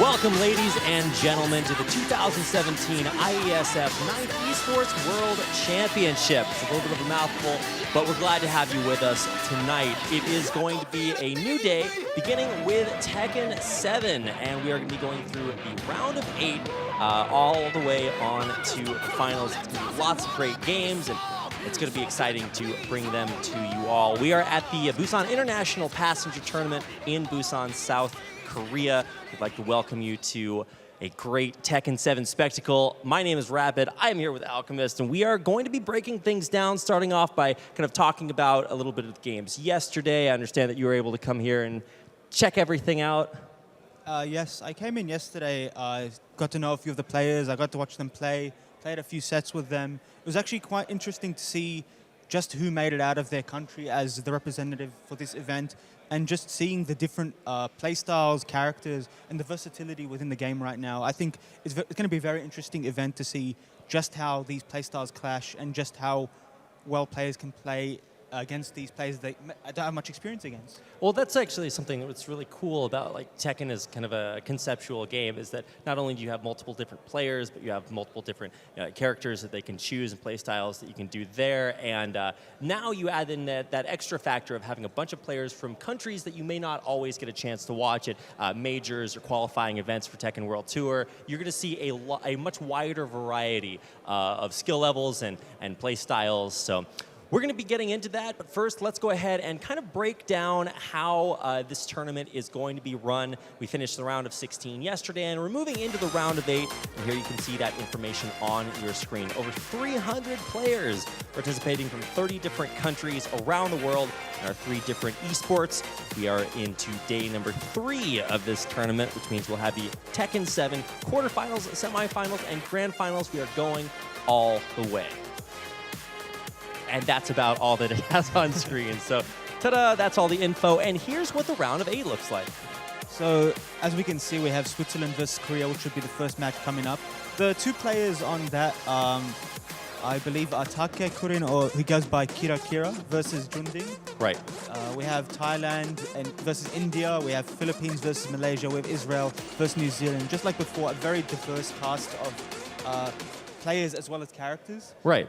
Welcome, ladies and gentlemen, to the 2017 IeSF 9th Esports World Championship. It's a little bit of a mouthful, but we're glad to have you with us tonight. It is going to be a new day, beginning with Tekken7, and we are going to be going through the round of 8 all the way on to finals. It's going to be lots of great games, and it's going to be exciting to bring them to you all. We are at the Busan International Passenger Tournament in Busan, South Korea. We'd like to welcome you to a great Tekken7 spectacle. My name is Rapid. I am here with Alchemist, and we are going to be breaking things down, starting off by kind of talking about a little bit of the games. Yesterday, I understand that you were able to come here and check everything out. Yes, I came in yesterday. I got to know a few of the players. I got to watch them play, played a few sets with them. It was actually quite interesting to see just who made it out of their country as the representative for this event, and just seeing the different play styles, characters, and the versatility within the game right now. I think it's going to be a very interesting event to see just how these play styles clash and just how well players can play against these players they don't have much experience against. Well, that's actually something that's really cool about Tekken as kind of a conceptual game, is that not only do you have multiple different players, but you have multiple different characters that they can choose and play styles that you can do there. And now you add in that extra factor of having a bunch of players from countries that you may not always get a chance to watch at majors or qualifying events for Tekken World Tour. You're going to see a much wider variety of skill levels and play styles. So we're going to be getting into that, but first, let's go ahead and kind of break down how this tournament is going to be run. We finished the round of 16 yesterday, and we're moving into the round of 8. And here you can see that information on your screen. Over 300 players participating from 30 different countries around the world in our 3 different esports. We are into day number 3 of this tournament, which means we'll have the Tekken7 quarterfinals, semifinals, and grand finals. We are going all the way. And that's about all that it has on screen. So, ta-da, that's all the info. And here's what the round of 8 looks like. So, as we can see, we have Switzerland versus Korea, which should be the first match coming up. The 2 players on that, I believe, are Take Kurin, or who goes by Kira Kira, versus Junding. Right. We have Thailand versus India. We have Philippines versus Malaysia. We have Israel versus New Zealand. Just like before, a very diverse cast of players as well as characters. Right.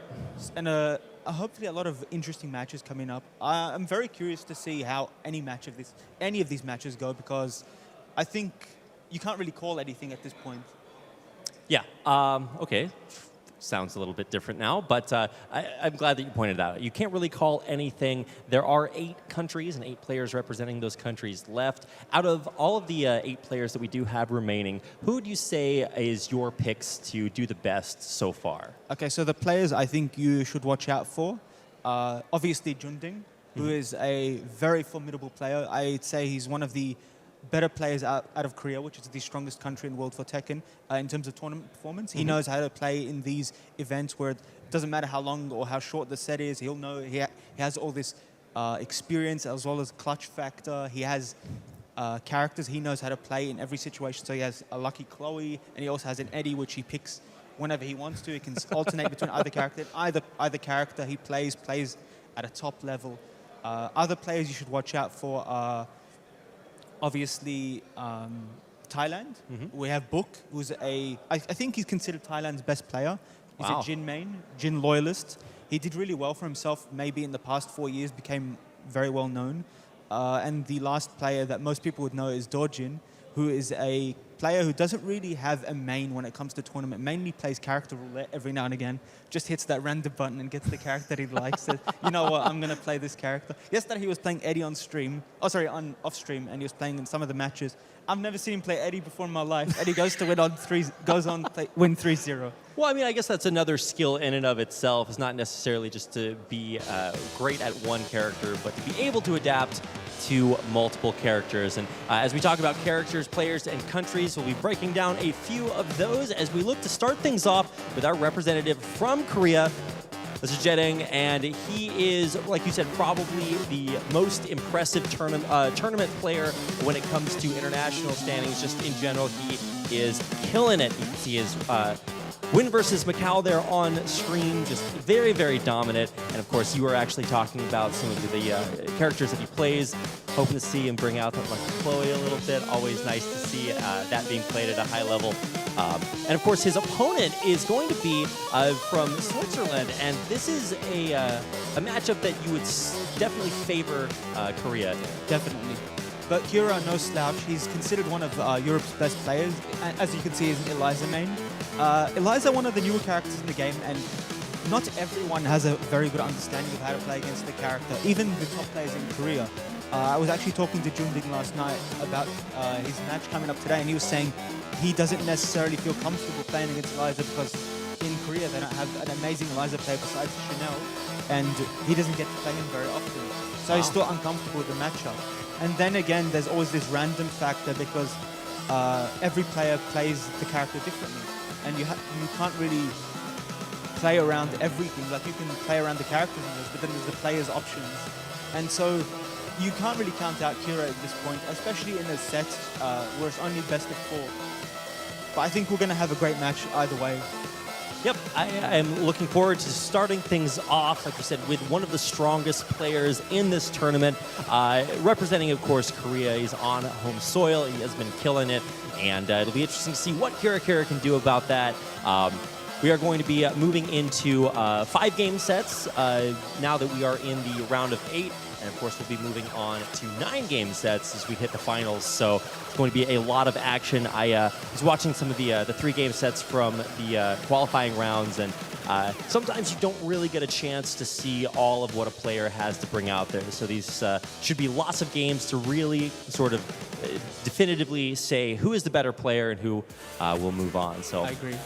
And hopefully a lot of interesting matches coming up. I'm very curious to see how any of these matches go, because I think you can't really call anything at this point. Yeah. Okay. Sounds a little bit different now, but I'm glad that you pointed it out. You can't really call anything. There are 8 countries and 8 players representing those countries left. Out of all of the 8 players that we do have remaining, who would you say is your picks to do the best so far? Okay, so the players I think you should watch out for, obviously Junding, who is a very formidable player. I'd say he's one of the better players out of Korea, which is the strongest country in the world for Tekken, in terms of tournament performance. He knows how to play in these events where it doesn't matter how long or how short the set is. He'll know he has all this experience as well as clutch factor. He has characters he knows how to play in every situation. So he has a Lucky Chloe, and he also has an Eddie, which he picks whenever he wants to. He can alternate between either character. Either character he plays at a top level. Other players you should watch out for are obviously Thailand. We have Book, who's I think he's considered Thailand's best player. He's a Jin main, Jin loyalist. He did really well for himself, maybe in the past 4 years, became very well known. And the last player that most people would know is Dojin, who is a player who doesn't really have a main when it comes to tournament, mainly plays character roulette every now and again, just hits that random button and gets the character that he likes. Says, you know what, I'm going to play this character. Yesterday he was playing Eddie on stream, on off stream, and he was playing in some of the matches. I've never seen him play Eddie before in my life. Eddie goes to win win 3-0. Well, I mean, I guess that's another skill in and of itself. It's not necessarily just to be great at one character, but to be able to adapt to multiple characters. And as we talk about characters, players, and countries, we'll be breaking down a few of those as we look to start things off with our representative from Korea. This is Jedeng, and he is, like you said, probably the most impressive tournament player when it comes to international standings. Just in general, he is killing it. He is win versus Macau there on stream, just very, very dominant. And of course, you were actually talking about some of the characters that he plays, hoping to see him bring out that like Chloe a little bit. Always nice to see that being played at a high level. And of course, his opponent is going to be from Switzerland, and this is a matchup that you would definitely favor Korea. Definitely. But Kira, no slouch. He's considered one of Europe's best players. And as you can see, he's an Eliza main. Eliza, one of the newer characters in the game, and not everyone has a very good understanding of how to play against the character, even the top players in Korea. I was actually talking to Junding last night about his match coming up today, and he was saying he doesn't necessarily feel comfortable playing against Eliza because in Korea they don't have an amazing Eliza player besides Chanel, and he doesn't get to play him very often. So he's still uncomfortable with the matchup. And then again, there's always this random factor because every player plays the character differently, and you can't really play around everything. Like you can play around the characters in this, but then there's the player's options, and so you can't really count out Kira at this point, especially in a set where it's only best of 4. But I think we're going to have a great match either way. Yep, I am looking forward to starting things off, like you said, with one of the strongest players in this tournament. Representing, of course, Korea. He's on home soil. He has been killing it, and it'll be interesting to see what Kira can do about that. We are going to be moving into 5-game sets now that we are in the round of 8. And of course, we'll be moving on to 9-game sets as we hit the finals. So it's going to be a lot of action. I was watching some of the 3-game sets from the qualifying rounds, and sometimes you don't really get a chance to see all of what a player has to bring out there. So these should be lots of games to really sort of definitively say who is the better player and who will move on. So I agree.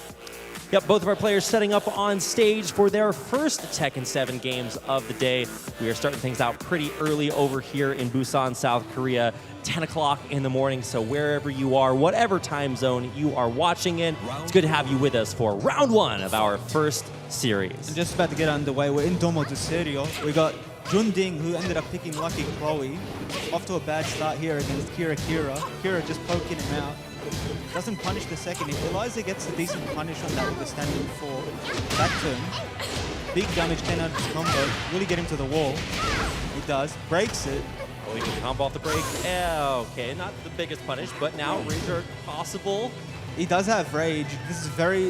Yep, both of our players setting up on stage for their first Tekken7 games of the day. We are starting things out pretty early over here in Busan, South Korea, 10 o'clock in the morning. So wherever you are, whatever time zone you are watching in, it's good to have you with us for round 1 of our first series. I'm just about to get underway. We're in Domo de Serio. We got Junding, who ended up picking Lucky Chloe. Off to a bad start here against Kira. Kira just poking him out. Doesn't punish the second. If Eliza gets a decent punish on that with the standing 4, back turn. Big damage, 10 out of his combo. Will he get him to the wall? He does. Breaks it. Oh, he can combo off the break. Okay, not the biggest punish, but now rage are possible. He does have rage. This is very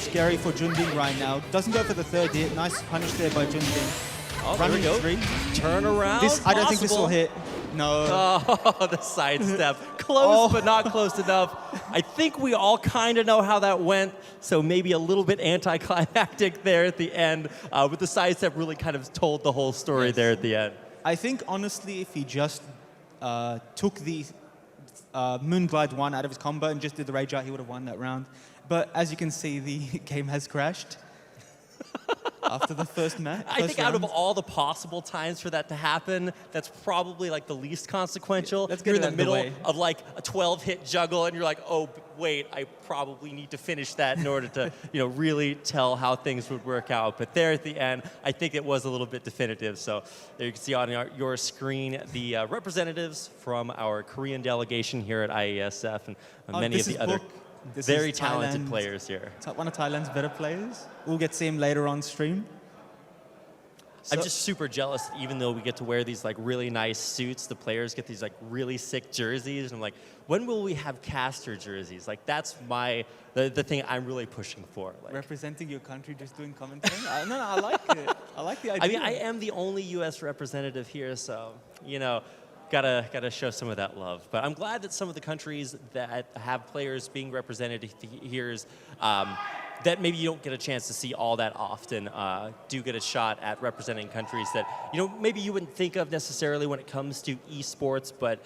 scary for Junding right now. Doesn't go for the 3rd hit. Nice punish there by Junding. Oh, there we go. 3. Turn around. I don't think this will hit. No. Oh, the sidestep. Close, but not close enough. I think we all kind of know how that went, so maybe a little bit anticlimactic there at the end. But the sidestep really kind of told the whole story there at the end. I think, honestly, if he just took the Moonglide 1 out of his combo and just did the rage out, he would have won that round. But as you can see, the game has crashed. After the first match. I think out of all the possible times for that to happen, that's probably like the least consequential. You're in the middle of like a 12-hit juggle, and you're like, oh, wait, I probably need to finish that in order to really tell how things would work out. But there at the end, I think it was a little bit definitive. So there you can see on your screen the representatives from our Korean delegation here at IeSF and many of the other very talented players here. One of Thailand's better players. We'll get to see him later on stream. I'm just super jealous, even though we get to wear these like really nice suits, the players get these like really sick jerseys. And I'm like, when will we have caster jerseys? Like that's the thing I'm really pushing for. Like, representing your country, just doing commentary? No, I like it. I like the idea. I mean, I am the only U.S. representative here, so, gotta show some of that love. But I'm glad that some of the countries that have players being represented here that maybe you don't get a chance to see all that often do get a shot at representing countries that maybe you wouldn't think of necessarily when it comes to esports. But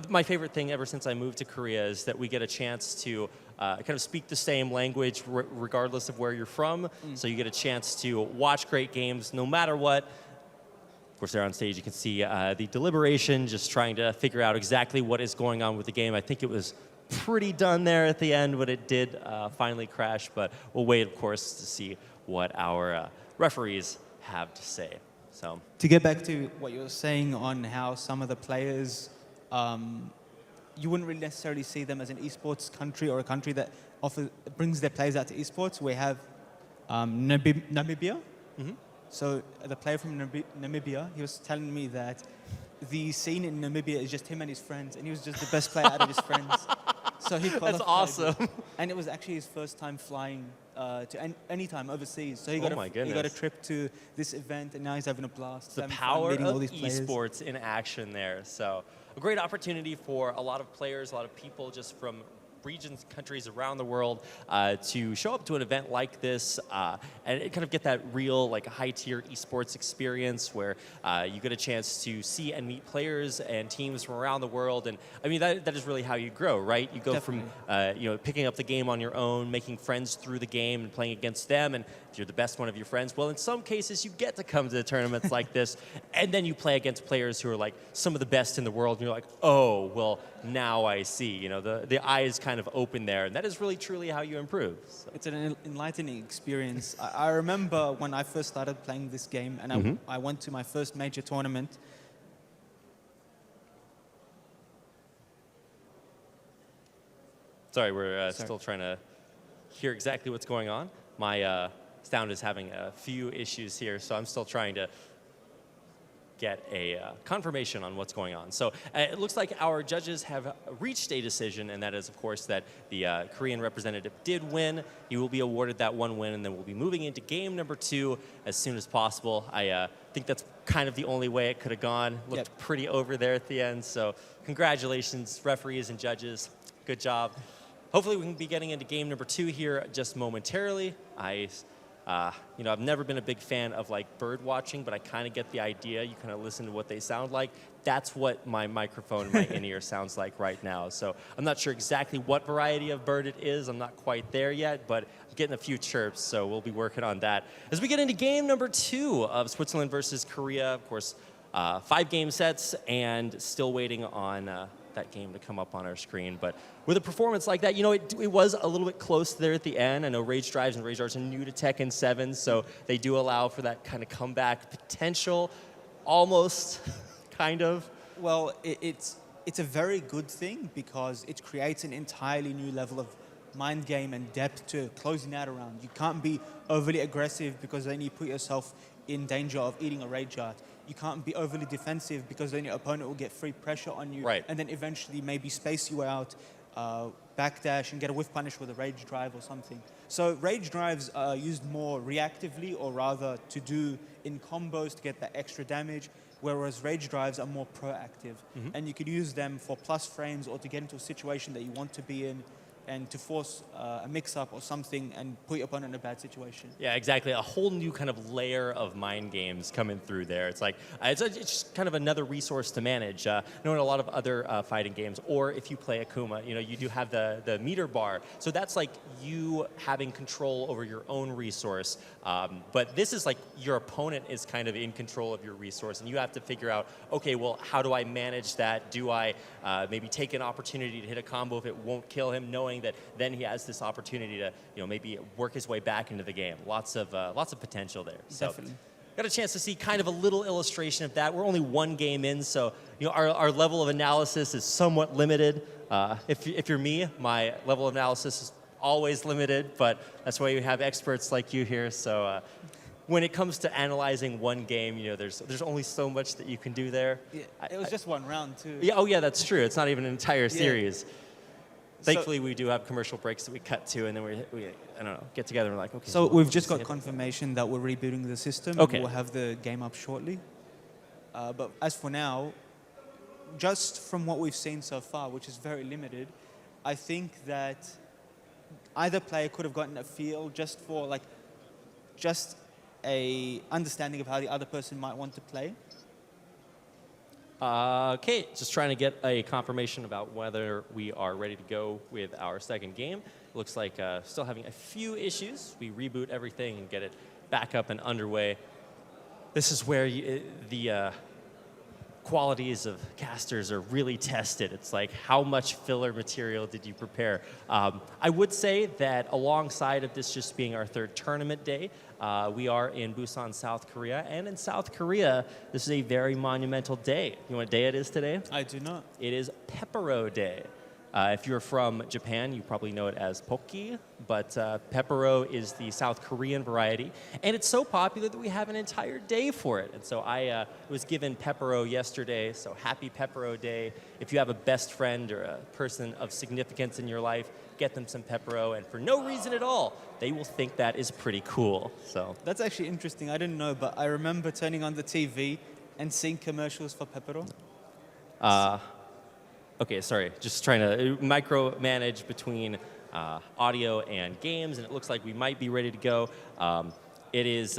my favorite thing ever since I moved to Korea is that we get a chance to kind of speak the same language regardless of where you're from. So you get a chance to watch great games no matter what. Of course, there on stage you can see the deliberation, just trying to figure out exactly what is going on with the game. I think it was pretty done there at the end when it did finally crash, but we'll wait, of course, to see what our referees have to say. So to get back to what you were saying on how some of the players you wouldn't really necessarily see them as an esports country or a country that brings their players out to esports. We have Namibia. Mm-hmm. So the player from Namibia, he was telling me that the scene in Namibia is just him and his friends, and he was just the best player out of his friends. So he qualified. That's awesome. And it was actually his first time flying to any time overseas. So he Oh got, my he got a goodness. trip to this event, and now he's having a blast. The having fun, power meeting all of these players. esports in action there. So a great opportunity for a lot of players, a lot of people just from regions, countries around the world to show up to an event like this and kind of get that real like high-tier esports experience where you get a chance to see and meet players and teams from around the world. And I mean, that is really how you grow, right? You go Definitely. from picking up the game on your own, making friends through the game and playing against them. And if you're the best one of your friends, well, in some cases you get to come to tournaments like this, and then you play against players who are like some of the best in the world, and you're like, oh, well, now I see. You know, the eyes kind of open there, and that is really truly how you improve. So. It's an enlightening experience. I remember when I first started playing this game, and I went to my first major tournament. Sorry, we're still trying to hear exactly what's going on. My sound is having a few issues here, so I'm still trying to get a confirmation on what's going on. So it looks like our judges have reached a decision, and that is, of course, that the Korean representative did win. He will be awarded that one win, and then we'll be moving into game number 2 as soon as possible. I think that's kind of the only way it could have gone. Looked pretty over there at the end, so congratulations, referees and judges. Good job. Hopefully we can be getting into game number 2 here just momentarily. I've never been a big fan of like bird watching, but I kind of get the idea. You kind of listen to what they sound like. That's what my microphone, my in-ear sounds like right now. So I'm not sure exactly what variety of bird it is. I'm not quite there yet, but I'm getting a few chirps, so we'll be working on that. As we get into game number 2 of Switzerland versus Korea, of course, 5 game sets, and still waiting on that game to come up on our screen. But with a performance like that, it was a little bit close there at the end. I know Rage Drives and Rage Arts are new to Tekken7, so they do allow for that kind of comeback potential, almost, kind of. Well, it's a very good thing because it creates an entirely new level of mind game and depth to closing out a round. You can't be overly aggressive because then you put yourself in danger of eating a Rage Art. You can't be overly defensive because then your opponent will get free pressure on you, right, and then eventually maybe space you out, backdash and get a whiff punish with a Rage Drive or something. So Rage Drives are used more reactively, or rather to do in combos to get that extra damage, whereas Rage Drives are more proactive. And you could use them for plus frames or to get into a situation that you want to be in, and to force a mix-up or something and put your opponent in a bad situation. Yeah, exactly. A whole new kind of layer of mind games coming through there. It's like, it's just kind of another resource to manage. In a lot of other fighting games, or if you play Akuma, you do have the meter bar. So that's like you having control over your own resource. But this is like your opponent is kind of in control of your resource, and you have to figure out, okay, well, how do I manage that? Do I maybe take an opportunity to hit a combo if it won't kill him, knowing that then he has this opportunity to maybe work his way back into the game. Lots of potential there. So, Definitely. got a chance to see kind of a little illustration of that. We're only 1 game in, so our level of analysis is somewhat limited. If you're me, my level of analysis is always limited, but that's why you have experts like you here. So when it comes to analyzing one game, there's only so much that you can do there. Yeah, it was just one round too. Yeah, oh yeah, that's true. It's not even an entire series. Thankfully, we do have commercial breaks that we cut to, and then we I don't know, get together and we're like, okay. So we've just got confirmation that we're rebooting the system. Okay. And we'll have the game up shortly. But as for now, just from what we've seen so far, which is very limited, I think that either player could have gotten a feel just for just a understanding of how the other person might want to play. Okay, just trying to get a confirmation about whether we are ready to go with our second game. Looks like still having a few issues. We reboot everything and get it back up and underway. This is where the qualities of casters are really tested. It's like, how much filler material did you prepare? I would say that alongside of this just being our third tournament day, we are in Busan, South Korea. And in South Korea, this is a very monumental day. You know what day it is today? I do not. It is Pepero Day. If you're from Japan, you probably know it as Pocky, but Pepero is the South Korean variety, and it's so popular that we have an entire day for it. And so I was given Pepero yesterday, so happy Pepero Day. If you have a best friend or a person of significance in your life, get them some Pepero, and for no reason at all, they will think that is pretty cool. So That's actually interesting. I didn't know, but I remember turning on the TV and seeing commercials for Pepero. Okay, sorry, just trying to micromanage between audio and games, and it looks like we might be ready to go. It is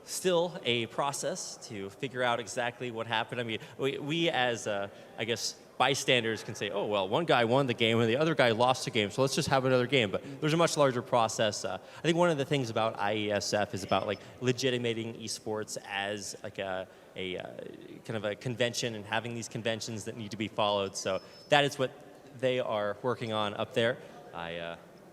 still a process to figure out exactly what happened. I mean, we as, I guess, bystanders can say, oh, well, one guy won the game and the other guy lost the game, so let's just have another game. But there's a much larger process. I think one of the things about IeSF is about like legitimating esports as like a kind of a convention and having these conventions that need to be followed. So that is what they are working on up there.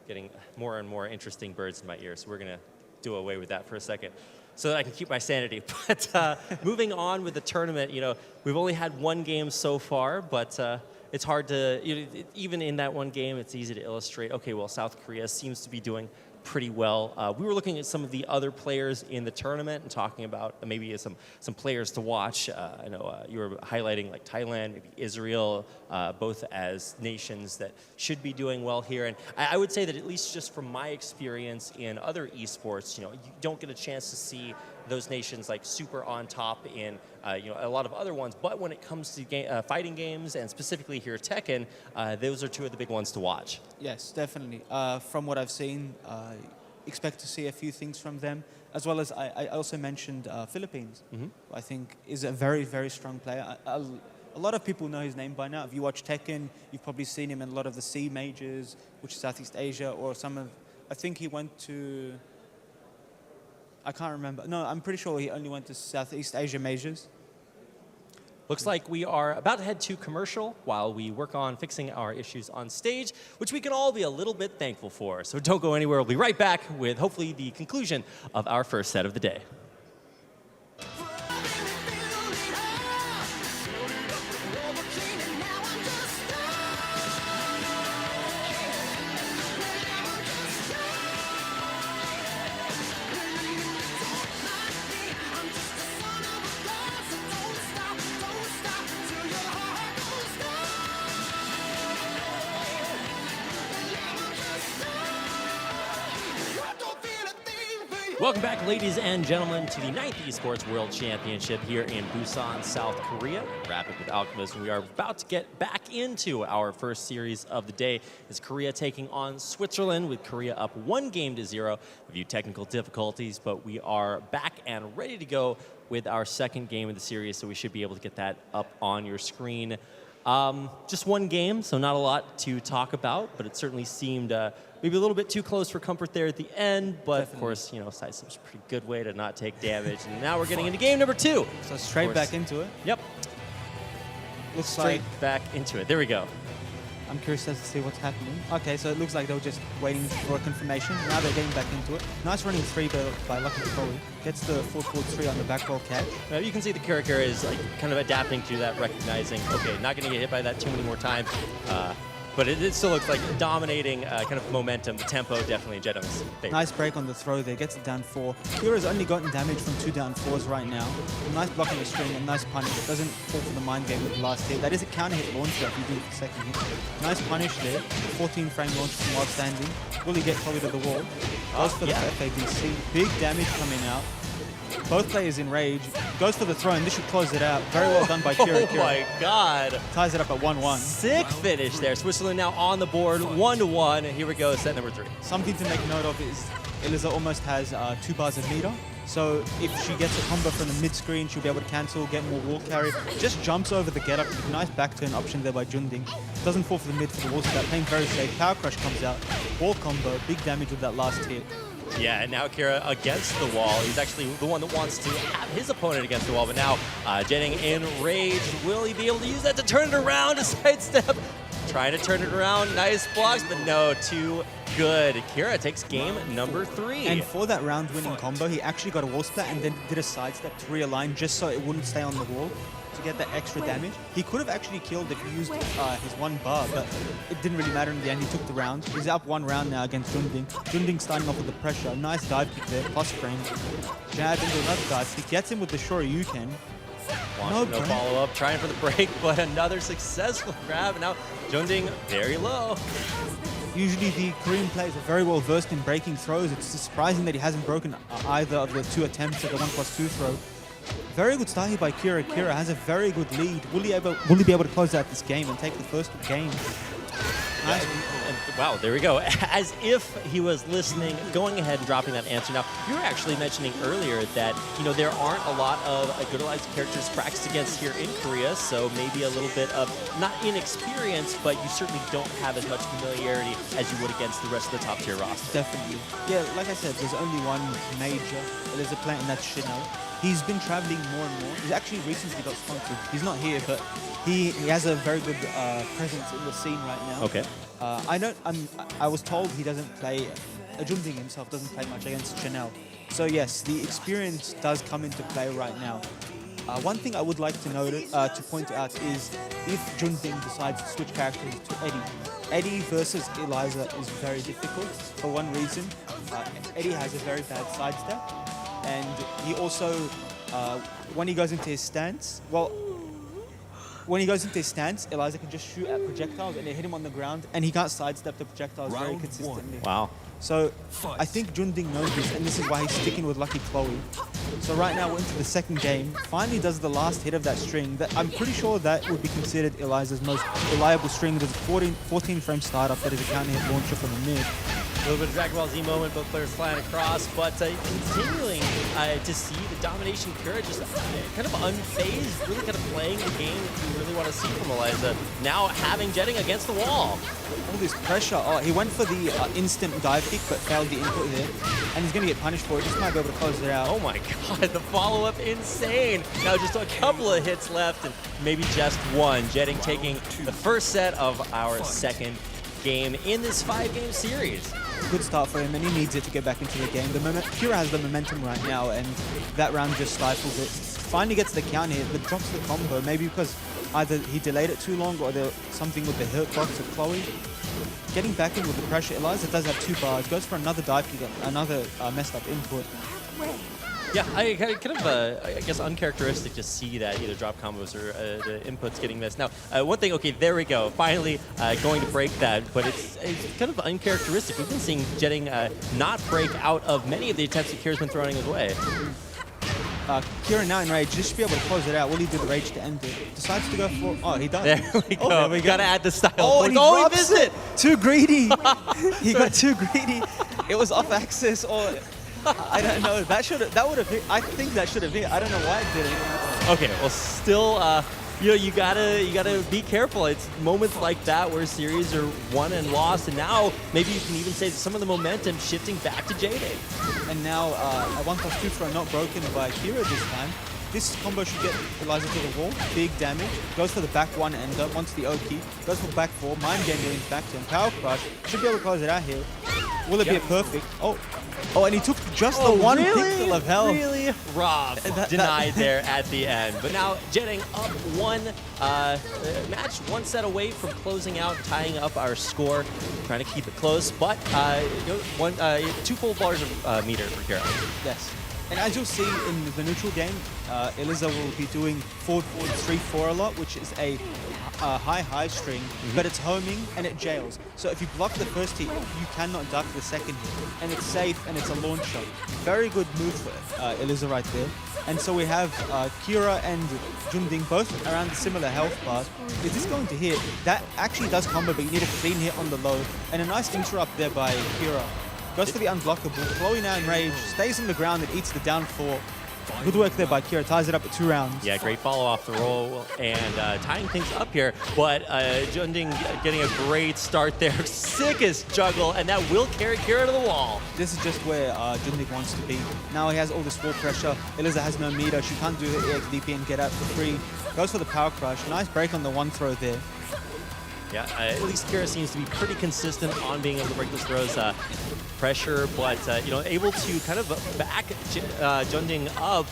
Getting more and more interesting birds in my ear, so we're going to do away with that for a second so that I can keep my sanity. But moving on with the tournament, you know, we've only had one game so far, but it's hard to, you know, even in that one game, it's easy to illustrate, okay, well, South Korea seems to be doing pretty well. We were looking at some of the other players in the tournament and talking about maybe some players to watch. I know you were highlighting like Thailand, maybe Israel, both as nations that should be doing well here. And I would say that at least just from my experience in other esports, you know, you don't get a chance to see those nations like super on top in you know, a lot of other ones. But when it comes to fighting games, and specifically here Tekken, those are two of the big ones to watch. Yes, definitely. From what I've seen, expect to see a few things from them, as well as I also mentioned Philippines, who I think is a very, very strong player. A lot of people know his name by now. If you watch Tekken, you've probably seen him in a lot of the C majors, which is Southeast Asia, or some of, I think he went to, I can't remember. No, I'm pretty sure he only went to Southeast Asia majors. Looks like we are about to head to commercial while we work on fixing our issues on stage, which we can all be a little bit thankful for. So don't go anywhere. We'll be right back with hopefully the conclusion of our first set of the day. Welcome back, ladies and gentlemen, to the 9th Esports World Championship here in Busan, South Korea. Rapid with Alchemist, we are about to get back into our first series of the day. Is Korea taking on Switzerland, with Korea up 1-0. A few technical difficulties, but we are back and ready to go with our second game of the series, so we should be able to get that up on your screen. Just one game, so not a lot to talk about, but it certainly seemed maybe a little bit too close for comfort there at the end, but Definitely. of course, you know, Sidestep's a pretty good way to not take damage. And now we're getting into game number 2. So straight back into it. Yep. Looks Straight like, back into it. There we go. I'm curious as to see what's happening. Okay, so it looks like they were just waiting for a confirmation. Now they're getting back into it. Nice running 3 by Lucky Chloe. Gets the full forward 3 on the back roll catch. You can see the character is like kind of adapting to that, recognizing, okay, not going to get hit by that too many more times. But it still looks like dominating kind of momentum. The tempo definitely in Jedham's favor. Nice break on the throw there, gets it down 4. Kira's only gotten damage from 2 down 4s right now. Nice block on the string and nice punish. It doesn't fall for the mind game with the last hit. That is a counter hit launcher if you do the second hit. Nice punish there. 14 frame launch from while standing. Will he get Chloe to the wall? Goes for the FADC. Big damage coming out. Both players in rage. Goes for the throw, and this should close it out. Very well done by Kira. Oh my God. Ties it up at 1-1. Sick finish there. Switzerland now on the board, 1-1. Here we go, set number 3. Something to make note of is Eliza almost has 2 bars of meter. So if she gets a combo from the mid screen, she'll be able to cancel, get more wall carry. Just jumps over the get up. Nice back turn option there by Junding. Doesn't fall for the mid for the wall step. Playing very safe. Power crush comes out. Wall combo. Big damage with that last hit. Yeah, and now Kira against the wall. He's actually the one that wants to have his opponent against the wall, but now Jetting enraged. Will he be able to use that to turn it around, to sidestep? Trying to turn it around. Nice blocks, but no, too good. Kira takes game number 3. And for that round-winning combo, he actually got a wall splat and then did a sidestep to realign just so it wouldn't stay on the wall to get that extra damage. He could have actually killed if he used his 1 bar, but it didn't really matter in the end. He took the round. He's up 1 round now against Junding. Junding starting off with the pressure. Nice dive kick there, plus frame. Jab into another dive. He gets him with the Shoryuken. No follow-up, trying for the break, but another successful grab. Now Junding very low. Usually the Korean players are very well versed in breaking throws. It's surprising that he hasn't broken either of the 2 attempts at the 1+2 throw. Very good start here by Kira. Kira has a very good lead. Will he be able to close out this game and take the first game? Nice. And wow, there we go. As if he was listening, going ahead and dropping that answer. Now, you were actually mentioning earlier that, you know, there aren't a lot of good Eliza characters practiced against here in Korea, so maybe a little bit of, not inexperience, but you certainly don't have as much familiarity as you would against the rest of the top-tier roster. Definitely. Yeah, like I said, there's only one major Eliza player, and that's Chanel. He's been traveling more and more. He's actually recently got sponsored. He's not here, but he has a very good presence in the scene right now. Okay. I was told he doesn't play, Junding himself doesn't play much against Chanel. So yes, the experience does come into play right now. One thing I would like to point out is if Junding decides to switch characters to Eddie. Eddie versus Eliza is very difficult for one reason. Eddie has a very bad sidestep, and he also, when he goes into his stance, Eliza can just shoot at projectiles and they hit him on the ground, and he can't sidestep the projectiles very consistently. Wow. So I think Junding knows this, and this is why he's sticking with Lucky Chloe. So right now we're into the second game. Finally does the last hit of that string. That I'm pretty sure that would be considered Eliza's most reliable string. There's a 14 frame startup that is a counter hit launcher from the mid. A little bit of Dragon Ball Z moment, both players flying across, but continuing to see the domination Kira just kind of unfazed, really kind of playing the game that you really want to see from Eliza. Now having Jetting against the wall. All this pressure. Oh, he went for the instant dive kick, but failed the input there. And he's going to get punished for it. Just might be able to close it out. Oh my god, the follow-up insane. Now just a couple of hits left and maybe just one. Jetting taking the first set of our second game in this 5-game series. Good start for him, and he needs it to get back into the game. Kira has the momentum right now, and that round just stifles it. Finally gets the counter hit, but drops the combo, maybe because either he delayed it too long or there's something with the hitbox of Chloe. Getting back in with the pressure, Eliza does have 2 bars, goes for another dive kick, another messed up input. Yeah, I kind of, I guess, uncharacteristic to see that either drop combos or the inputs getting missed. Now, one thing, okay, there we go. Finally going to break that, but it's kind of uncharacteristic. We've been seeing Jetting not break out of many of the attempts that Kira's been throwing his way. Kira now in rage, just to be able to close it out. Will he do the rage to end it? Decides to go for, oh, he does. There we go. There we go. Gotta add the style. Oh, and he missed it. Too greedy. He got too greedy. It was off axis, or I don't know. That would have hit. I think that should have hit. I don't know why it didn't. Okay, well, still, you know, you gotta be careful. It's moments like that where series are won and lost, and now maybe you can even say that some of the momentum shifting back to J-Day. And now a 1+2 throw not broken by Kira this time. This combo should get Eliza to the wall. Big damage. Goes for the back 1 ender. Wants the O-key. Goes for back 4. Mind game getting back to him. Power crush. Should be able to close it out here. Will it be a perfect? Oh, and he took just the one pixel of health. Really? Rob denied there at the end. But now Jetting up one match, one set away from closing out, tying up our score, trying to keep it close. But 2 full bars of meter for Kira. Yes. And as you'll see in the neutral game, Eliza will be doing forward 3-4 a lot, which is a high string, but it's homing and it jails. So if you block the first hit, you cannot duck the second hit. And it's safe and it's a launcher. Very good move for Eliza right there. And so we have Kira and Junding both around the similar health bars. Is this going to hit? That actually does combo, but you need a clean hit on the low. And a nice interrupt there by Kira. Goes for the unblockable. Chloe now in rage, stays on the ground and eats the down 4. Good work there by Kira. Ties it up at 2 rounds. Yeah, great follow off the roll and tying things up here. But Junding getting a great start there. Sickest juggle, and that will carry Kira to the wall. This is just where Junding wants to be. Now he has all this wall pressure. Eliza has no meter. She can't do the EXDP and get out for free. Goes for the power crush. Nice break on the 1 throw there. Yeah, at least Kira seems to be pretty consistent on being able to break those throws. Pressure, but you know, able to kind of back Junding up,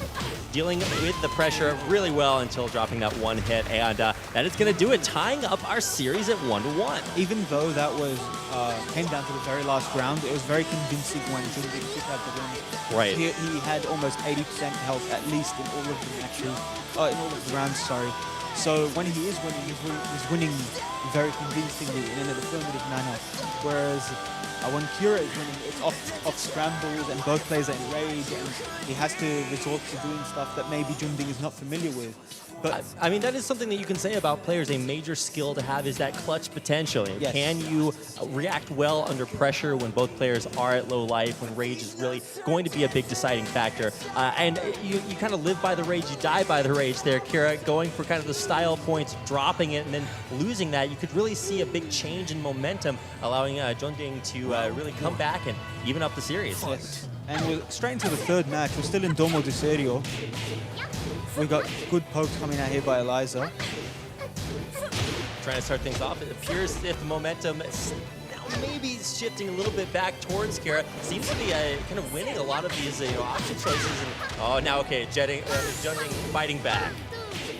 dealing with the pressure really well until dropping that 1 hit, and that is going to do it, tying up our series at 1-1. Even though that was came down to the very last round, it was very convincing when Junding took out the win. Right. He had almost 80% health at least in all of the matches, in all of the rounds. Sorry. So when he is winning, he's winning very convincingly in an affirmative manner. Whereas when Kira is winning, it's off scrambles and both players are in rage and he has to resort to doing stuff that maybe Junding is not familiar with. But I mean, that is something that you can say about players. A major skill to have is that clutch potential. Yes. Can you react well under pressure when both players are at low life, when rage is really going to be a big deciding factor? And you kind of live by the rage, you die by the rage there, Kira, going for kind of the style points, dropping it, and then losing that. You could really see a big change in momentum, allowing Junding to really come back and even up the series. yes. And we're straight into the 3rd match. We're still in Domo de Serio. We got good pokes coming out here by Eliza. Trying to start things off. It appears as if the momentum is now maybe shifting a little bit back towards Kira. Seems to be kind of winning a lot of these option choices. And, now, okay, Junding fighting back.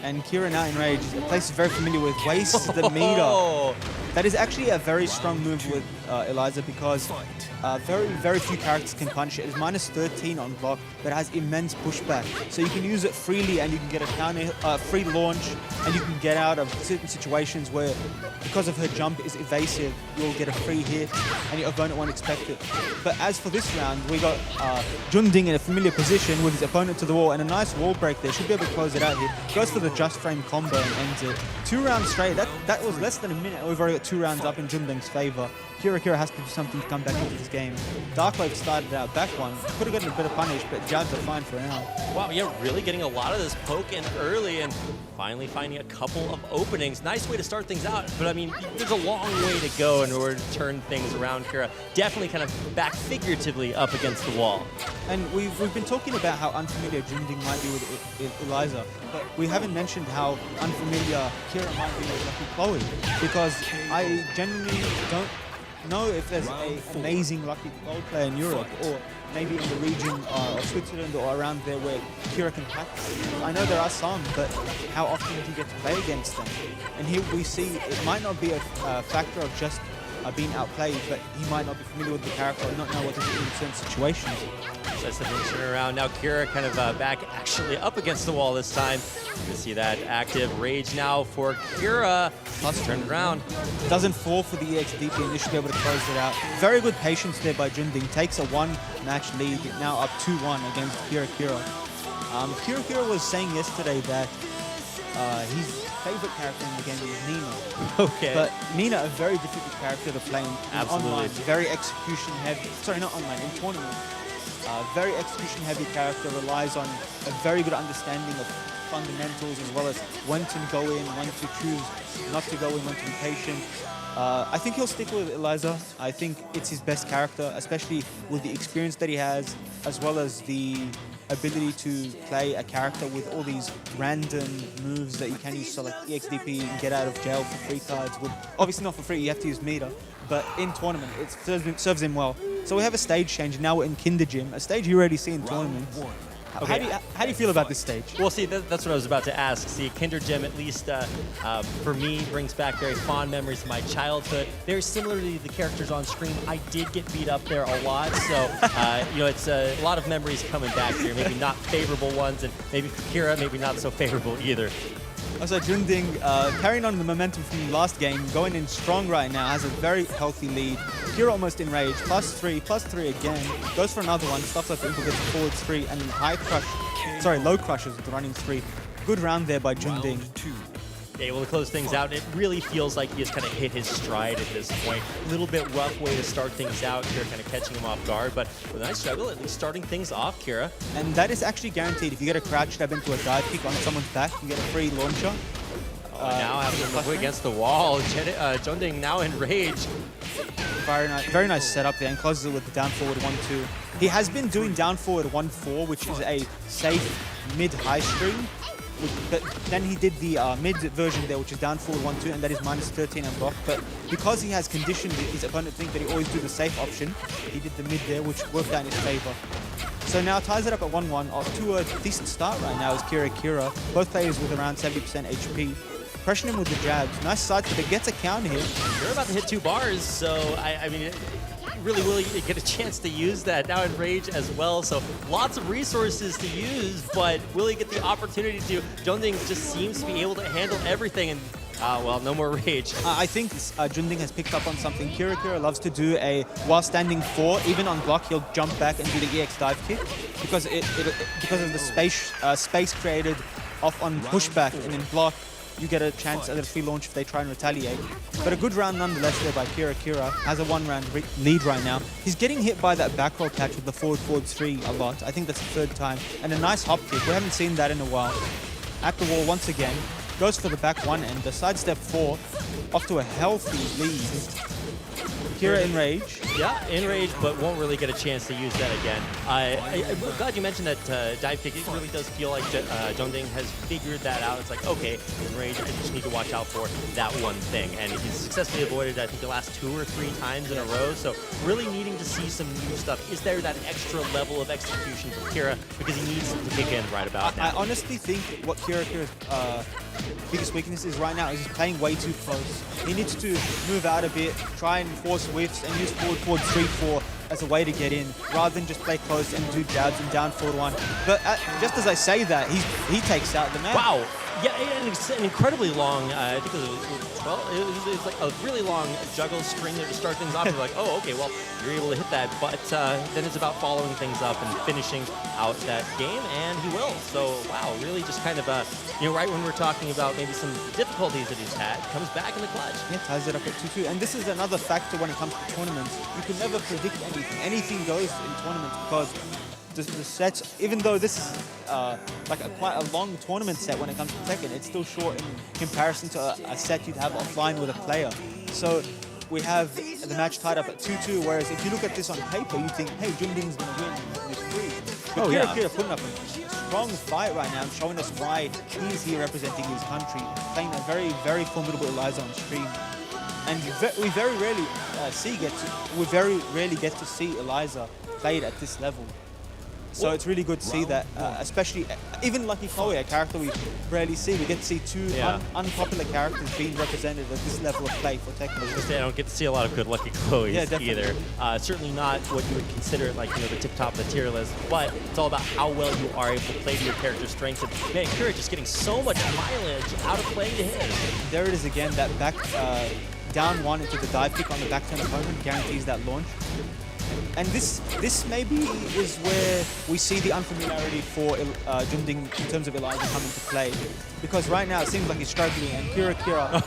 And Kira now in rage. A place he's very familiar with. Wastes the meter. That is actually a very strong move with Eliza because very few characters can punish it. It's minus 13 on block, but it has immense pushback. So you can use it freely and you can get a counter, free launch, and you can get out of certain situations where, because of her jump is evasive, you'll get a free hit and your opponent won't expect it. But as for this round, we got Junding in a familiar position with his opponent to the wall and a nice wall break there. Should be able to close it out here. Goes for the just frame combo and ends it. 2 rounds straight. That was less than a minute. We've already got 2 rounds up in Junding's favor. Kira has to do something to come back into this game. Dark Wave started out back one. Could have gotten a bit of punish, but jabs are fine for now. Wow, yeah, really getting a lot of this poke in early and finally finding a couple of openings. Nice way to start things out, but I mean, there's a long way to go in order to turn things around. Kira definitely kind of back figuratively up against the wall. And we've been talking about how unfamiliar Junding might be with Eliza, but we haven't mentioned how unfamiliar Kira might be with Lucky Chloe, because I genuinely don't know if there's an amazing Lucky Chloe player in Europe or maybe in the region of Switzerland or around there where Kira can practice. I know there are some, but how often do you get to play against them? And here we see it might not be a factor of just being outplayed, but he might not be familiar with the character and not know what to do in certain situations. That's the thing, turn around. Now Kira kind of back actually up against the wall this time. You can see that active rage now for Kira. Plus turn it around. Doesn't fall for the EXDP and they should be able to close it out. Very good patience there by Junding. Takes a 1-match lead, now up 2-1 against Kira. Kira was saying yesterday that his favorite character in the game is Nina. Okay. But Nina, a very difficult character to play in online. Very execution heavy. Sorry, not online, in tournament. Very execution heavy character, relies on a very good understanding of fundamentals as well as when to go in, when to choose not to go in, when to be patient. I think he'll stick with Eliza. I think it's his best character, especially with the experience that he has, as well as the ability to play a character with all these random moves that you can use, so like EXDP and get out of jail for free cards. Obviously not for free, you have to use meter, but in tournament it serves him well. So we have a stage change, now we're in Kinder Gym, a stage you already see in tournaments. Okay. How do you feel about this stage? Well, see, that's what I was about to ask. See, Kinder Gym, at least for me, brings back very fond memories of my childhood. Very similar to the characters on screen. I did get beat up there a lot, so it's a lot of memories coming back here. Maybe not favorable ones, and maybe for Kira, maybe not so favorable either. Also, Junding, carrying on the momentum from the last game, going in strong right now, has a very healthy lead. Kira almost in rage, +3 again. Goes for another one, stuff like the gets forward 3, and low crushes with the running 3. Good round there by Junding. able to close things out. It really feels like he has kind of hit his stride at this point. A little bit rough way to start things out here, kind of catching him off guard, but with a nice juggle, at least starting things off, Kira. And that is actually guaranteed. If you get a crouch stab into a dive kick on someone's back, you get a free launcher. Now having to move against the wall. Junding now in rage. Very nice setup there, and closes it with the down forward 1-2. He has been doing down forward 1-4, which is a safe mid-high stream. But then he did the mid version there, which is down forward 1-2, and that is -13 and block. But because he has conditioned his opponent to think that he always do the safe option, he did the mid there, which worked out in his favor. So now ties it up at 1-1. Off to a decent start right now is Kira. Both players with around 70% HP. Pressuring him with the jabs. Nice side step. It gets a counter hit. You're about to hit 2 bars, so I mean, really will get a chance to use that now in rage as well. So lots of resources to use, but will he get the opportunity to? Junding just seems to be able to handle everything, and well, no more rage. I think Junding has picked up on something. Kira loves to do while standing 4, even on block, he'll jump back and do the EX dive kick because because of the space created off on pushback, and in block you get a chance at a free launch if they try and retaliate. But a good round nonetheless there by Kira. Has a 1-round lead right now. He's getting hit by that back roll catch with the forward 3 a lot. I think that's the 3rd time. And a nice hop kick. We haven't seen that in a while. At the wall once again. Goes for the back 1 and the sidestep 4. Off to a healthy lead. Kira in rage. Yeah, in rage, but won't really get a chance to use that again. I'm glad you mentioned that dive kick. It really does feel like Junding has figured that out. It's like, okay, in rage, I just need to watch out for that one thing. And he's successfully avoided, I think, the last 2 or 3 times in a row. So really needing to see some new stuff. Is there that extra level of execution for Kira? Because he needs to kick in right about now. I honestly think what Kira's biggest weakness is right now is he's playing way too close. He needs to move out a bit, try and force whiffs, and use forward 3-4 as a way to get in, rather than just play close and do jabs and down forward 1. But just as I say that, he takes out the man. Wow. Yeah, and it's an incredibly long, I think it was 12, it was like a really long juggle string there to start things off. You're like, oh, okay, well, you're able to hit that. But then it's about following things up and finishing out that game, and he will. So, wow, really just kind of, right when we're talking about maybe some difficulties that he's had, comes back in the clutch. Yeah, ties it up at 2-2. And this is another factor when it comes to tournaments. You can never predict anything. Anything goes in tournaments because the sets, even though this is quite a long tournament set when it comes to Tekken, it's still short in comparison to a set you'd have offline with a player. So we have the match tied up at 2-2, whereas if you look at this on paper, you think, hey, Junding's going to win with 3. But Kira putting up a strong fight right now, showing us why he's here representing his country, playing a very, very formidable Eliza on stream. And we very rarely get to see Eliza played at this level. So it's really good to see that, especially even Lucky Chloe, a character we rarely see. We get to see 2 unpopular characters being represented at this level of play for Tekken. I don't get to see a lot of good Lucky Chloes either. Certainly not what you would consider like the tip top of the tier list, but it's all about how well you are able to play to your character's strengths. And man, Kira just getting so much mileage out of playing to him. There it is again, that back down 1 into the dive kick on the back turn opponent guarantees that launch. And this maybe is where we see the unfamiliarity for Junding in terms of Eliza come into play. Because right now it seems like he's struggling, and Kira...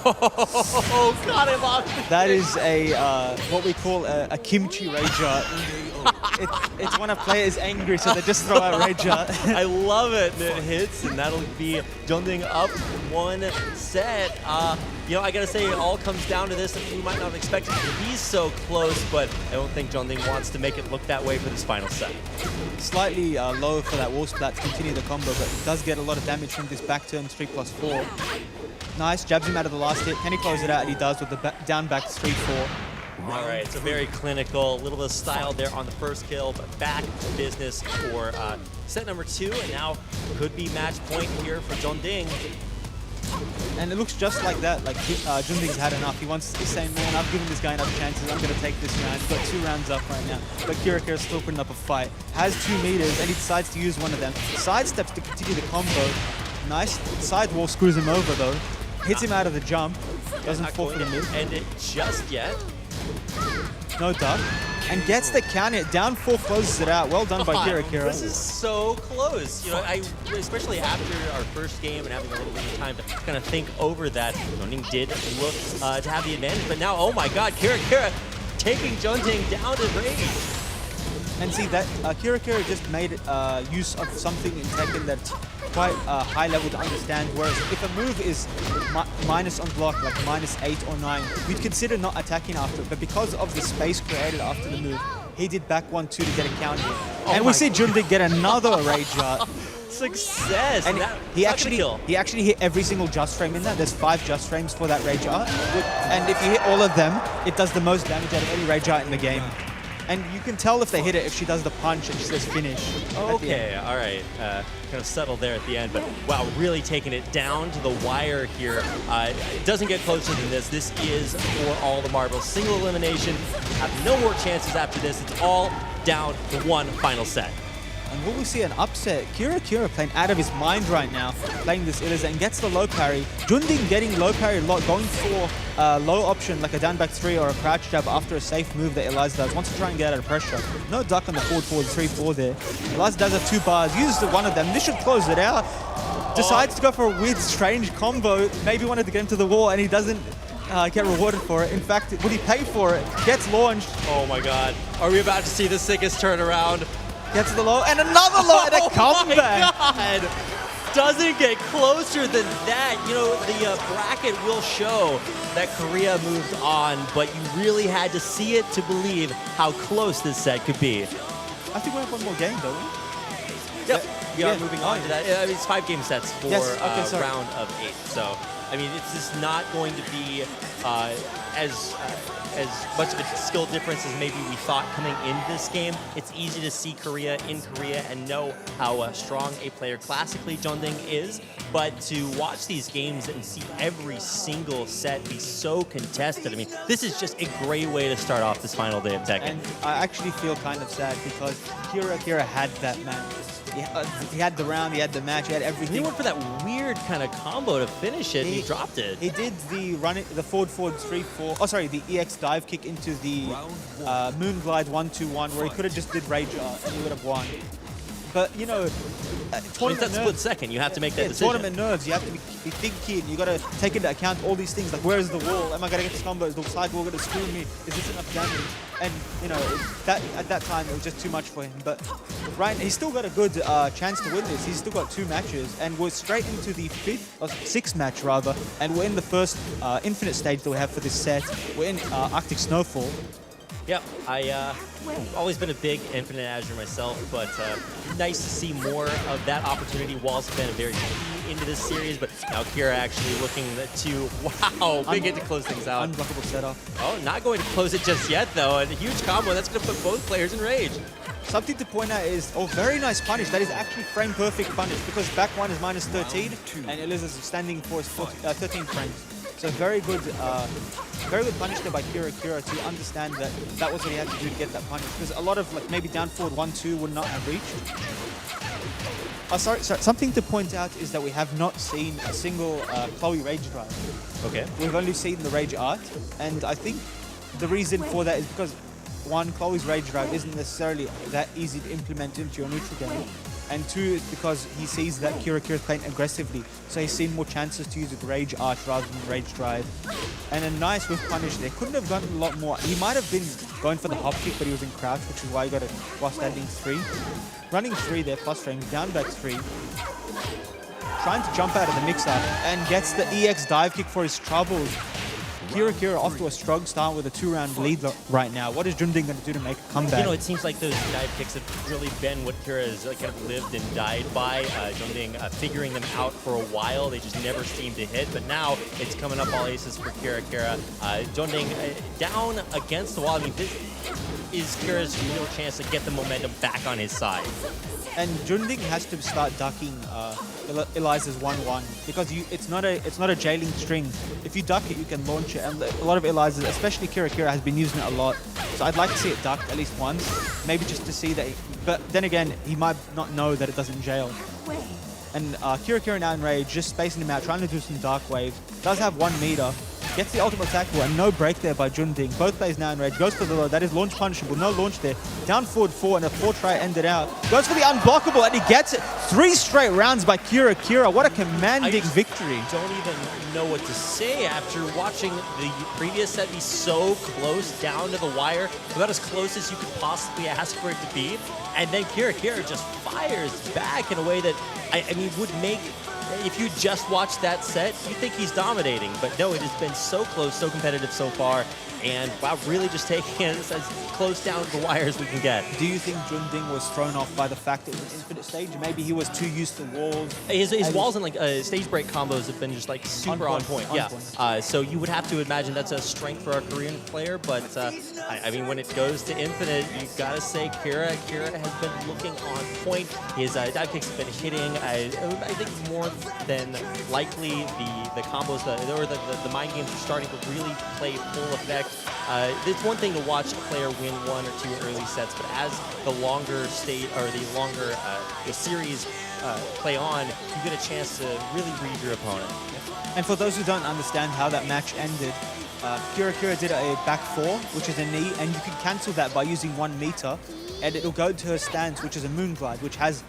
Oh, God, I lost it. That is what we call a kimchi rager. It's when a player is angry, so they just throw out rager. I love it. And it hits, and that'll be Junding up 1 set. I gotta say, it all comes down to this. We might not have expected it to be so close, but I don't think Junding wants to make it look that way for this final set. Slightly low for that wall splat to continue the combo, but it does get a lot of damage from this back turn 3+4. Nice, jabs him out of the last hit. Can he close it out? And he does with the down back 3-4. All right, so very clinical, a little bit of style there on the first kill, but back to business for set number 2, and now could be match point here for Junding. And it looks just like that, like Junding's had enough. He wants to say, man, I've given this guy enough chances, I'm going to take this round. He's got 2 rounds up right now, but Kira's still putting up a fight. Has 2 meters, and he decides to use one of them. Sidesteps to continue the combo. Nice, side wall screws him over though. Hits him out of the jump, doesn't fall for the mid. End it just yet. no duck, and gets the counter. Down 4 closes it out. Well done by God, Kira Kira. This is so close. You know, especially after our first game and having a little bit of time to kind of think over that, Junding did look to have the advantage, but now, oh my God, Kira Kira taking Junding down to range. And see that Kira Kira just made use of something in Tekken that's quite high level to understand. Whereas if a move is minus on block, like -8 or 9, we'd consider not attacking after it. But because of the space created after the move, he did back 1-2 to get a counter. And we see Junding get another rage art. Success! And he actually hit every single just frame in that. There's 5 just frames for that rage art. And if you hit all of them, it does the most damage out of any rage art in the game. And you can tell if they hit it if she does the punch and she says finish. Okay, all right. Kind of settled there at the end, but wow, really taking it down to the wire here. It doesn't get closer than this. This is for all the marbles. Single elimination. Have no more chances after this. It's all down to one final set. And will we see an upset? Kira Kira playing out of his mind right now, playing this IeSF and gets the low parry. Junding getting low parry a lot, going for a low option like a down back 3 or a crouch jab after a safe move that Eliza does. Wants to try and get out of pressure. No duck on the forward 3-4 there. Eliza does have 2 bars, uses one of them. This should close it out. Decides to go for a weird, strange combo. Maybe wanted to get him to the wall and he doesn't get rewarded for it. In fact, would he pay for it? Gets launched. Oh my God. Are we about to see the sickest turnaround? Gets the low, and another low, and a comeback! Oh my God! Doesn't get closer than that. You know, the bracket will show that Korea moved on, but you really had to see it to believe how close this set could be. I think we have one more game, don't we? Yep, we are moving on to that. I mean, it's 5 game sets for round of 8. So, I mean, it's just not going to be as much of a skill difference as maybe we thought coming into this game. It's easy to see Korea in Korea and know how strong a player classically Junding is, but to watch these games and see every single set be so contested, I mean, this is just a great way to start off this final day of Tekken. And I actually feel kind of sad because Kira had that match. He had the round, he had the match, he had everything. He went for that weird kind of combo to finish it, and he dropped it. He did the forward 3-4. Oh, sorry, the EX dive kick into the moon glide 1-2-1, where he could have just did rage art and he would have won. But you know, tournament that split second, you have to make that decision. Tournament nerves, you have to be thinking. You got to take into account all these things, like where is the wall? Am I gonna get this combo? Is the sidewall gonna screw me? Is this enough damage? And you know, at that time it was just too much for him. But right, he's still got a good chance to win this. He's still got 2 matches, and we're straight into the 6th match rather. And we're in the first infinite stage that we have for this set. We're in Arctic Snowfall. Yep, I've always been a big Infinite Azure myself, but nice to see more of that opportunity. Wall's been a very key into this series, but now Kira actually looking to, wow, big hit to close things out. Unblockable setup. Oh, not going to close it just yet, though. A huge combo, that's going to put both players in rage. Something to point out is, very nice punish. That is actually frame perfect punish because back 1 is -13 and IeSF is standing for 13 frames. So very good punish there by Kira to understand that that was what he had to do to get that punish. Because a lot of like maybe down forward 1-2 would not have reached. Oh, sorry. Something to point out is that we have not seen a single Chloe rage drive. Okay. We've only seen the rage art, and I think the reason for that is because 1, Chloe's rage drive isn't necessarily that easy to implement into your neutral game. And 2, it's because he sees that Kira is playing aggressively, so he's seen more chances to use a rage art rather than rage drive. And a nice whiff punish there. Couldn't have gotten a lot more. He might have been going for the hop kick, but he was in crouch, which is why he got it while standing 3. Running 3 there, plus frames, down back 3. Trying to jump out of the mix-up and gets the EX dive kick for his troubles. Kira off to a strong start with a 2-round lead right now. What is Junding going to do to make a comeback? You know, it seems like those dive kicks have really been what Kira has kind of lived and died by. Junding figuring them out for a while. They just never seem to hit, but now it's coming up all aces for Kira. Junding down against the wall. I mean, this is Kira's real chance to get the momentum back on his side. And Junding has to start ducking Eliza's 1-1 because it's not a jailing string. If you duck it, you can launch it, and a lot of Eliza's, especially Kira has been using it a lot. So I'd like to see it ducked at least once, maybe just to see that. But then again, he might not know that it doesn't jail. And Kira now in rage, just spacing him out, trying to do some dark waves. Does have 1 meter, Gets the ultimate tackle and no break there by Junding. Both players now in rage. Goes for the low. That is launch punishable. No launch there. Down forward 4 and a 4 try ended out. Goes for the unblockable and he gets it. 3 straight rounds by Kira. What a commanding victory. Don't even know what to say after watching the previous set be so close down to the wire, about as close as you could possibly ask for it to be. And then Kira just fires back in a way that, I mean, would make, if you just watch that set, you think he's dominating. But no, it has been so close, so competitive so far. And wow, really just taking it as close down to the wire as we can get. Do you think Junding was thrown off by the fact it was an infinite stage? Maybe he was too used to walls. His walls and like stage break combos have been just like super on point. Yeah. So you would have to imagine that's a strength for a Korean player. But I mean, when it goes to infinite, you've got to say Kira has been looking on point. His dive kicks have been hitting. I think more than likely the combos or the mind games are starting to really play full effect. It's one thing to watch a player win 1 or 2 early sets, but as the longer the series play on, you get a chance to really read your opponent. And for those who don't understand how that match ended, Kira did a back 4, which is a knee, and you can cancel that by using 1 meter, and it'll go to her stance, which is a moon glide, which has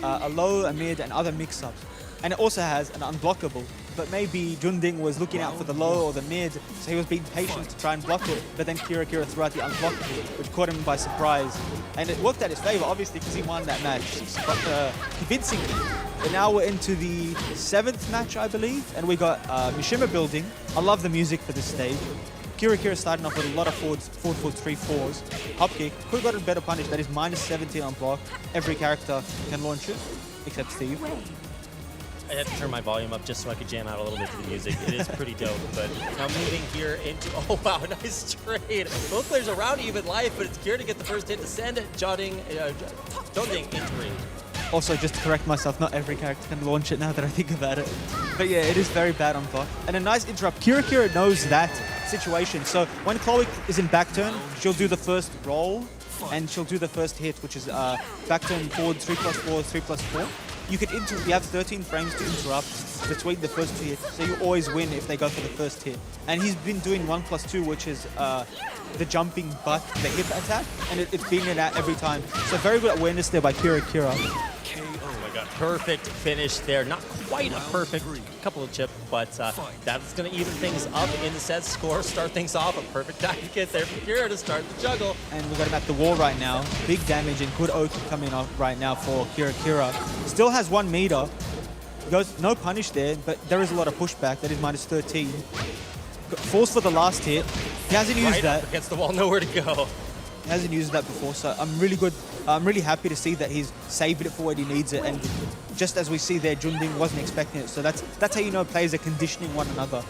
a low, a mid, and other mix-ups. And it also has an unblockable. But maybe Junding was looking out for the low or the mid, so he was being patient to try and block it. But then Kira threw out the unblockable, which caught him by surprise. And it worked out his favor, obviously, because he won that match convincingly. But now we're into the 7th match, I believe, and we got Mishima building. I love the music for this stage. Kira starting off with a lot of forward 3-4s. Hop kick, could have got a better punish. That is -17 on block. Every character can launch it, except Steve. I had to turn my volume up just so I could jam out a little bit to the music. It is pretty dope. But now moving here into, oh wow, nice trade. Both players around even life, but it's Kira to get the first hit to send it. Junding into ring. Also, just to correct myself, not every character can launch it now that I think about it. But yeah, it is very bad on block. And a nice interrupt. Kira knows that situation. So when Chloe is in back turn, she'll do the first roll, and she'll do the first hit, which is back turn forward 3+4, 3+4. You have 13 frames to interrupt between the first 2 hits, so you always win if they go for the first hit. And he's been doing 1+2, which is the jumping but the hip attack, and it's being it out every time. So very good awareness there by Kira. Oh my god, perfect finish there. Not quite a perfect couple of chips, but that's going to even things up in the set score. Start things off. A perfect time to get there for Kira to start the juggle. And we've got him at the wall right now. Big damage and good Oki coming off right now for Kira. Still has 1 meter. Goes no punish there, but there is a lot of pushback. That is -13. Falls for the last hit. He hasn't used that. Against the wall, nowhere to go. He hasn't used that before, so I'm really happy to see that he's saved it for when he needs it. And just as we see there, Junding wasn't expecting it. So that's how you know players are conditioning one another.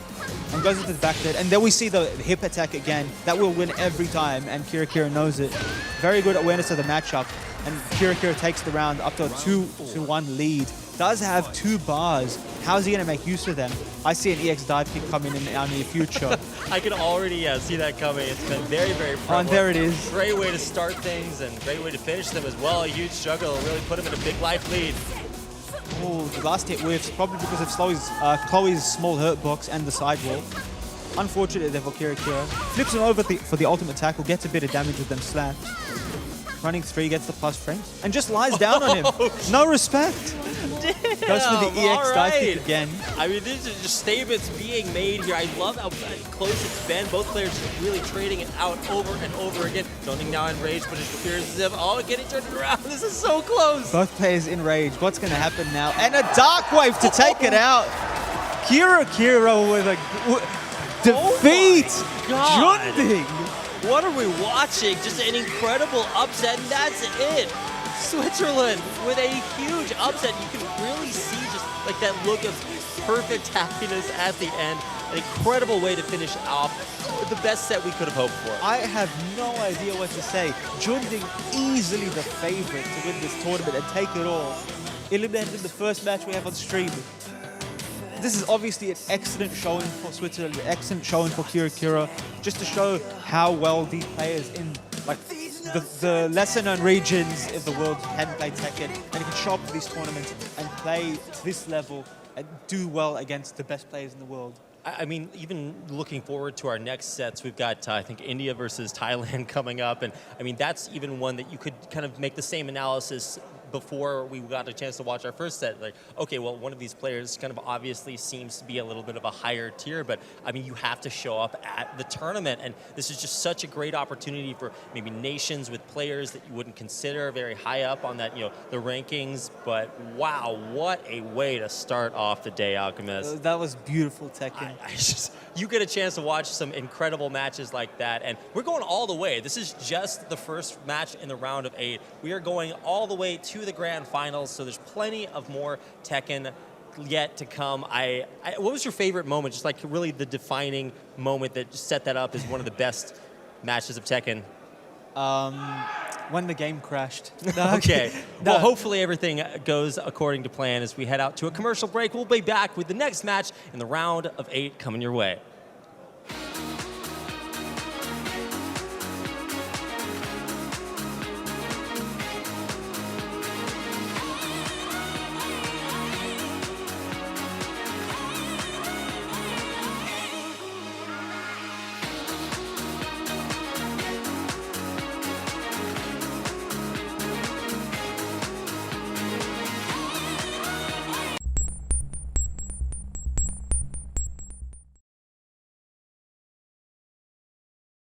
And goes into the back there. And then we see the hip attack again. That will win every time, and Kira knows it. Very good awareness of the matchup. And Kira takes the round up to a 2-1 lead. Does have 2 bars. How's he going to make use of them? I see an EX dive kick coming in our near future. I can already see that coming. It's been very, very prevalent. Oh, and there it is. Great way to start things and great way to finish them as well. A huge struggle, really put him in a big life lead. Oh, the last hit whiffs, probably because of Chloe's small hurt box and the sidewall. Unfortunate there for Kira. Flips him over for the ultimate tackle, gets a bit of damage with them slaps. Running 3, gets the plus frames, and just lies down on him. No respect. Damn, goes for the EX dive kick again. I mean, these are just statements being made here. I love how close it's been. Both players really trading it out over and over again. Junding now in rage, but it appears as if, getting turned around. This is so close. Both players in rage. What's going to happen now? And a dark wave to take it out. Kira with a defeat. Junding. What are we watching? Just an incredible upset, and that's it. Switzerland with a huge upset. You can really see just like that look of perfect happiness at the end. An incredible way to finish off the best set we could have hoped for. I have no idea what to say. Junding easily the favorite to win this tournament and take it all. Eliminated in the first match we have on stream. This is obviously an excellent showing for Switzerland, an excellent showing for Kira, just to show how well these players in like the lesser-known regions of the world can play Tekken, and you can show up to these tournaments and play to this level and do well against the best players in the world. I mean, even looking forward to our next sets, we've got, I think, India versus Thailand coming up. And I mean, that's even one that you could kind of make the same analysis before we got a chance to watch our first set. Like, okay, well, one of these players kind of obviously seems to be a little bit of a higher tier, but I mean, you have to show up at the tournament. And this is just such a great opportunity for maybe nations with players that you wouldn't consider very high up on that, the rankings. But wow, what a way to start off the day, Alchemist. That was beautiful, Tekken. You get a chance to watch some incredible matches like that, and we're going all the way. This is just the first match in the round of 8. We are going all the way to the grand finals, so there's plenty of more Tekken yet to come. What was your favorite moment, just like really the defining moment that set that up as one of the best matches of Tekken? When the game crashed. Okay. No. Well, hopefully everything goes according to plan as we head out to a commercial break. We'll be back with the next match in the round of 8 coming your way.